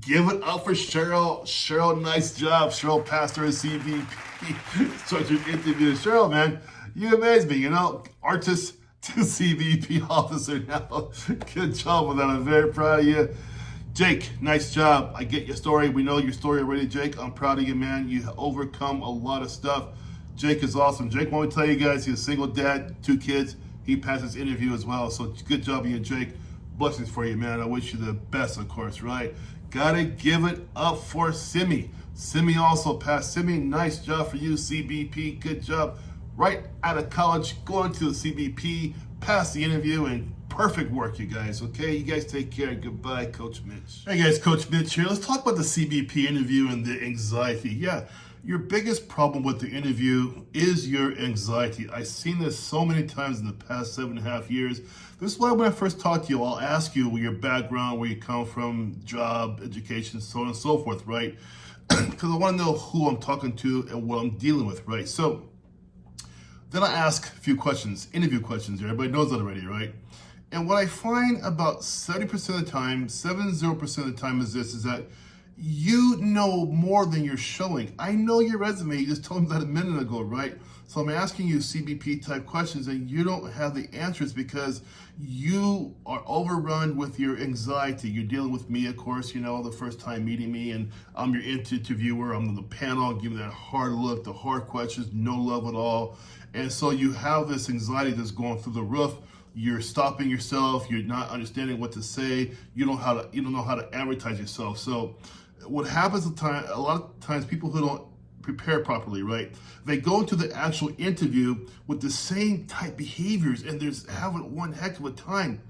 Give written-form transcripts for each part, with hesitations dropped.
Give it up for Cheryl. Cheryl, nice job. Cheryl passed her CBP structured interview. Cheryl, man, you amaze me. You know, artist to CBP officer now. Good job with that. I'm very proud of you. Jake, nice job. I get your story. We know your story already, Jake. I'm proud of you, man. You overcome a lot of stuff. Jake is awesome. Jake, want to tell you guys, he's a single dad, 2 kids. He passed his interview as well. So good job, you, Jake. Blessings for you, man. I wish you the best, of course, right? Gotta give it up for Simi. Simi also passed. Simi, nice job for you, CBP. Good job. Right out of college, going to the CBP, passed the interview, and perfect work, you guys. Okay, you guys take care. Goodbye, Coach Mitch. Hey guys, Coach Mitch here. Let's talk about the CBP interview and the anxiety. Yeah, your biggest problem with the interview is your anxiety. I've seen this so many times in the past 7.5 years. This is why when I first talk to you, I'll ask you your background, where you come from, job, education, so on and so forth, right? Because I want to know who I'm talking to and what I'm dealing with, right? So then I ask a few questions, interview questions. Everybody knows that already, right? And what I find about 70% of the time, 70% of the time is this, is that you know more than you're showing. I know your resume, you just told me that a minute ago, right? So I'm asking you CBP type questions and you don't have the answers because you are overrun with your anxiety. You're dealing with me, of course, you know, the first time meeting me, and I'm your interviewer. I'm on the panel, giving that hard look, the hard questions, no love at all. And so you have this anxiety that's going through the roof. You're stopping yourself. You're not understanding what to say. You don't know how to advertise yourself. So what happens a lot of times, people who don't prepare properly, right? They go into the actual interview with the same type behaviors and they're having one heck of a time.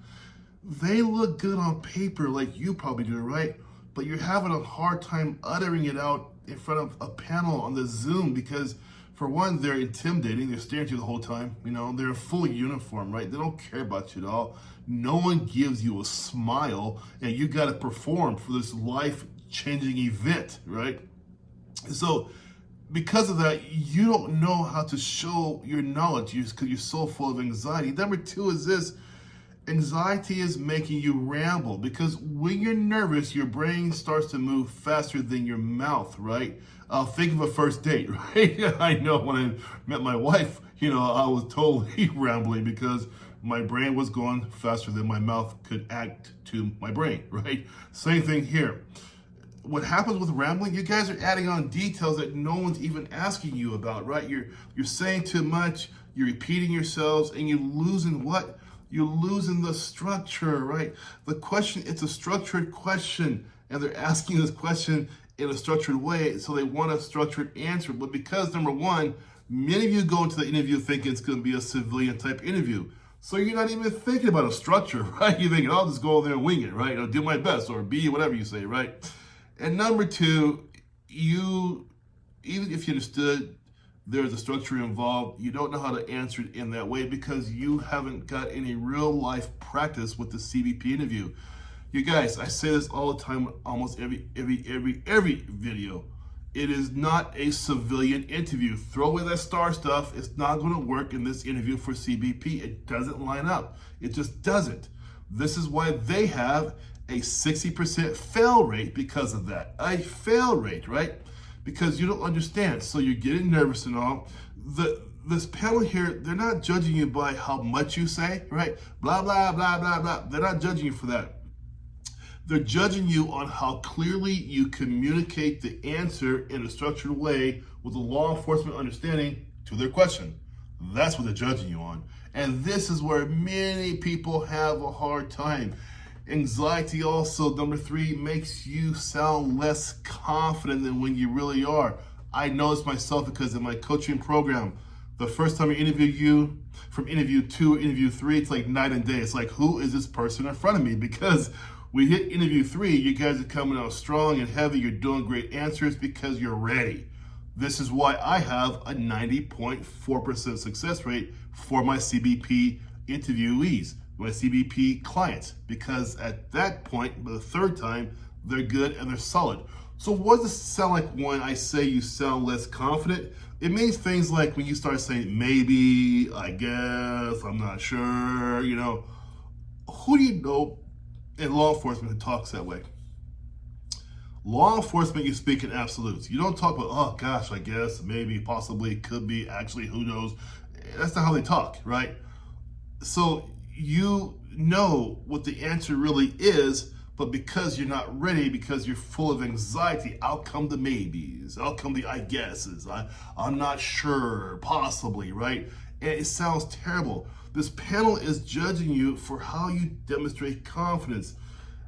They look good on paper like you probably do, right? But you're having a hard time uttering it out in front of a panel on the Zoom because, for one, they're intimidating. They're staring at you the whole time. You know, they're in full uniform, right? They don't care about you at all. No one gives you a smile, and you got to perform for this life-changing event, right? So because of that, you don't know how to show your knowledge because you're so full of anxiety. Number 2 is this. Anxiety is making you ramble because when you're nervous, your brain starts to move faster than your mouth, right? Think of a first date, right? I know when I met my wife, you know, I was totally rambling because my brain was going faster than my mouth could act to my brain, right? Same thing here. What happens with rambling, you guys are adding on details that no one's even asking you about, right? You're saying too much, you're repeating yourselves, and you're losing what? You're losing the structure, right? The question, it's a structured question, and they're asking this question in a structured way, so they want a structured answer. But because, number 1, many of you go into the interview thinking it's going to be a civilian type interview. So you're not even thinking about a structure, right? You're thinking, I'll just go there and wing it, right? I'll do my best, or be whatever you say, right? And number 2, even if you understood there's a structure involved, you don't know how to answer it in that way because you haven't got any real life practice with the CBP interview. You guys, I say this all the time, almost every video. It is not a civilian interview. Throw away that star stuff. It's not going to work in this interview for CBP. It doesn't line up. It just doesn't. This is why they have a 60% fail rate because of that. A fail rate, right? Because you don't understand. So you're getting nervous and all. This panel here, they're not judging you by how much you say, right? Blah, blah, blah, blah, blah. They're not judging you for that. They're judging you on how clearly you communicate the answer in a structured way with a law enforcement understanding to their question. That's what they're judging you on. And this is where many people have a hard time. Anxiety also, number 3, makes you sound less confident than when you really are. I know this myself because in my coaching program, the first time I interview you, from interview 2 or interview 3, it's like night and day. It's like, who is this person in front of me? Because we hit interview 3, you guys are coming out strong and heavy. You're doing great answers because you're ready. This is why I have a 90.4% success rate for my CBP interviewees, my CBP clients, because at that point, by the 3rd time, they're good and they're solid. So what does it sound like when I say you sound less confident? It means things like when you start saying, maybe, I guess, I'm not sure, you know. Who do you know in law enforcement who talks that way? Law enforcement, you speak in absolutes. You don't talk about, oh gosh, I guess, maybe, possibly, could be, actually, who knows. That's not how they talk, right? So you know what the answer really is, but because you're not ready, because you're full of anxiety, out come the maybes, out come the I guesses, I'm not sure, possibly, right? And it sounds terrible. This panel is judging you for how you demonstrate confidence,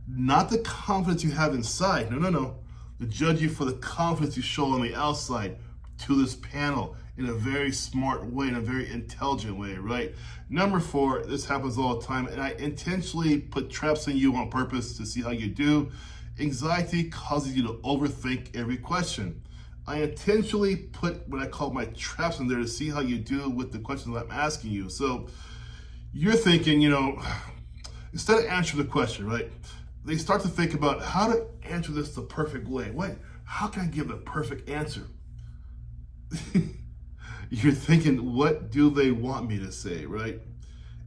not the confidence you have inside. No, no, no. They judge you for the confidence you show on the outside to this panel in a very smart way, in a very intelligent way, right? Number 4, this happens all the time, and I intentionally put traps in you on purpose to see how you do. Anxiety causes you to overthink every question. I intentionally put what I call my traps in there to see how you do with the questions I'm asking you. So you're thinking, instead of answering the question, right? They start to think about how to answer this the perfect way. How can I give the perfect answer? You're thinking, what do they want me to say, right?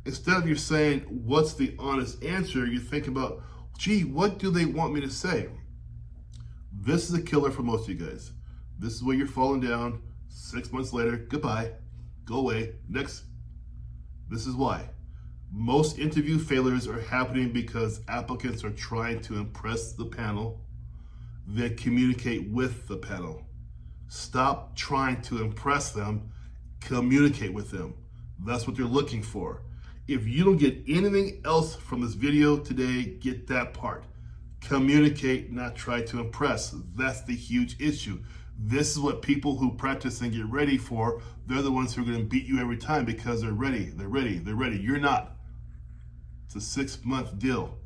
Instead of you saying, what's the honest answer, you think about, gee, what do they want me to say? This is a killer for most of you guys. This is where you're falling down. 6 months later, goodbye, go away, next. This is why. Most interview failures are happening because applicants are trying to impress the panel, then communicate with the panel. Stop trying to impress them, communicate with them. That's what they're looking for. If you don't get anything else from this video today, get that part. Communicate, not try to impress. That's the huge issue. This is what people who practice and get ready for. They're the ones who are going to beat you every time because they're ready, they're ready, they're ready. You're not. It's a 6-month deal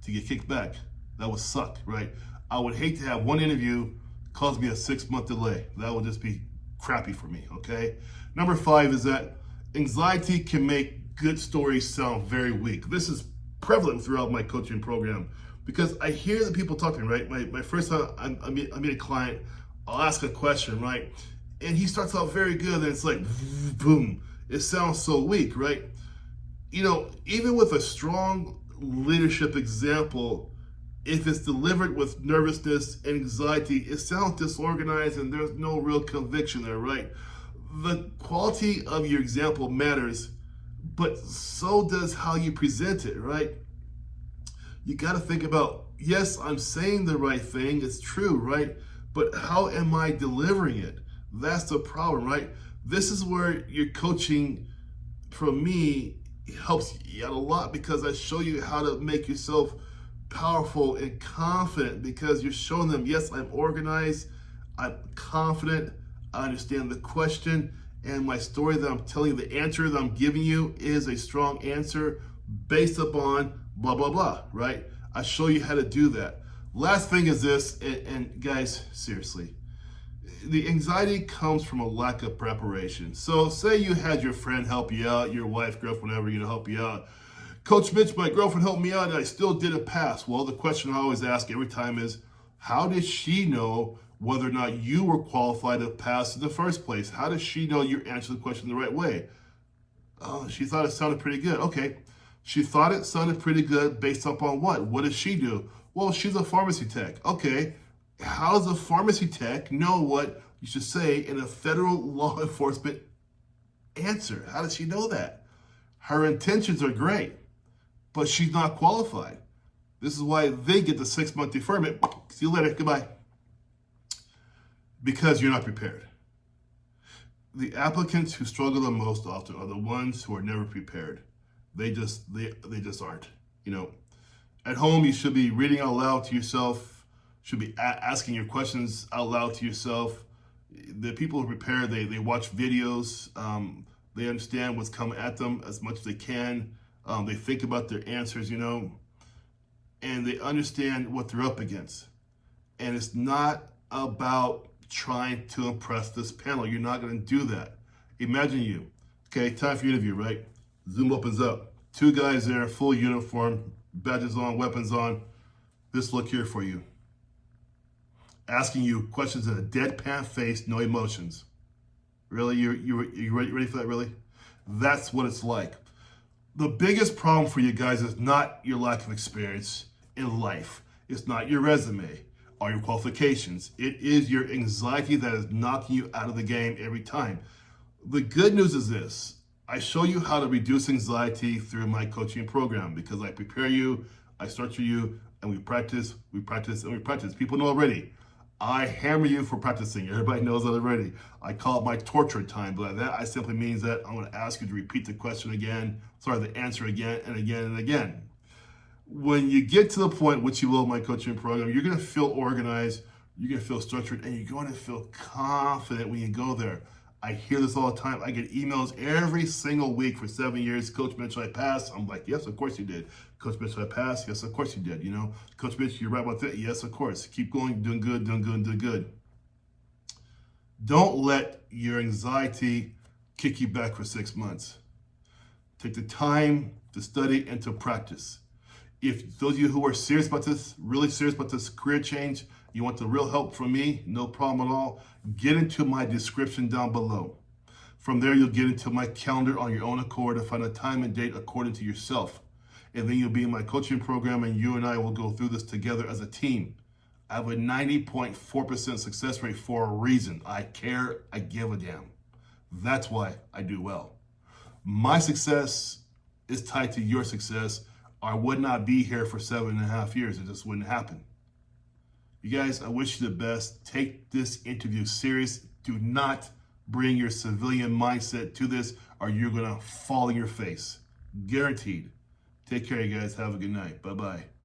to get kicked back. That would suck, right? I would hate to have one interview cause me a 6-month delay. That would just be crappy for me, okay? Number 5 is that anxiety can make good stories sound very weak. This is prevalent throughout my coaching program because I hear the people talking, right? My first time I meet a client, I'll ask a question, right? And he starts out very good, and it's like, boom. It sounds so weak, right? Even with a strong leadership example, if it's delivered with nervousness and anxiety, it sounds disorganized and there's no real conviction there, right? The quality of your example matters, but so does how you present it, right? You got to think about, yes, I'm saying the right thing, it's true, right? But how am I delivering it? That's the problem, right? This is where your coaching, from me, helps you out a lot because I show you how to make yourself powerful and confident because you're showing them, yes, I'm organized, I'm confident, I understand the question, and my story that I'm telling you, the answer that I'm giving you is a strong answer based upon blah, blah, blah, right? I show you how to do that. Last thing is this, and guys, seriously, the anxiety comes from a lack of preparation. So say you had your friend help you out, your wife, girlfriend, whatever, help you out. Coach Mitch, my girlfriend helped me out and I still didn't pass. Well, the question I always ask every time is, how did she know whether or not you were qualified to pass in the first place? How does she know you answered the question the right way? Oh, she thought it sounded pretty good. Okay. She thought it sounded pretty good based upon what? What does she do? Well, she's a pharmacy tech. Okay. How does a pharmacy tech know what you should say in a federal law enforcement answer? How does she know that? Her intentions are great, but she's not qualified. This is why they get the 6-month deferment. See you later. Goodbye. Because you're not prepared. The applicants who struggle the most often are the ones who are never prepared. They just aren't. At home, you should be reading out loud to yourself, should be asking your questions out loud to yourself. The people who prepare, they watch videos, they understand what's coming at them as much as they can. They think about their answers, and they understand what they're up against. And it's not about trying to impress this panel. You're not going to do that. Imagine you. Okay, time for your interview, right? Zoom opens up. 2 guys there, full uniform, badges on, weapons on. This look here for you. Asking you questions in a deadpan face, no emotions. Really? You ready for that, really? That's what it's like. The biggest problem for you guys is not your lack of experience in life. It's not your resume. are your qualifications. It is your anxiety that is knocking you out of the game every time. The good news is this. I show you how to reduce anxiety through my coaching program because I prepare you, I structure you, and we practice, and we practice. People know already. I hammer you for practicing. Everybody knows that already. I call it my torture time, but that I simply means that I'm going to ask you to repeat the question again, the answer again and again and again. When you get to the point, which you will in my coaching program, you're going to feel organized, you're going to feel structured, and you're going to feel confident when you go there. I hear this all the time. I get emails every single week for 7 years. Coach Mitch, I passed. I'm like, yes, of course you did. Coach Mitch, I passed. Yes, of course you did. You know, Coach Mitch, you're right about that. Yes, of course. Keep going, doing good, doing good, doing good. Don't let your anxiety kick you back for 6 months. Take the time to study and to practice. If those of you who are serious about this, really serious about this career change, you want the real help from me, no problem at all, get into my description down below. From there, you'll get into my calendar on your own accord to find a time and date according to yourself. And then you'll be in my coaching program and you and I will go through this together as a team. I have a 90.4% success rate for a reason. I care, I give a damn. That's why I do well. My success is tied to your success. I would not be here for 7.5 years. It just wouldn't happen. You guys, I wish you the best. Take this interview serious. Do not bring your civilian mindset to this or you're going to fall on your face. Guaranteed. Take care, you guys. Have a good night. Bye-bye.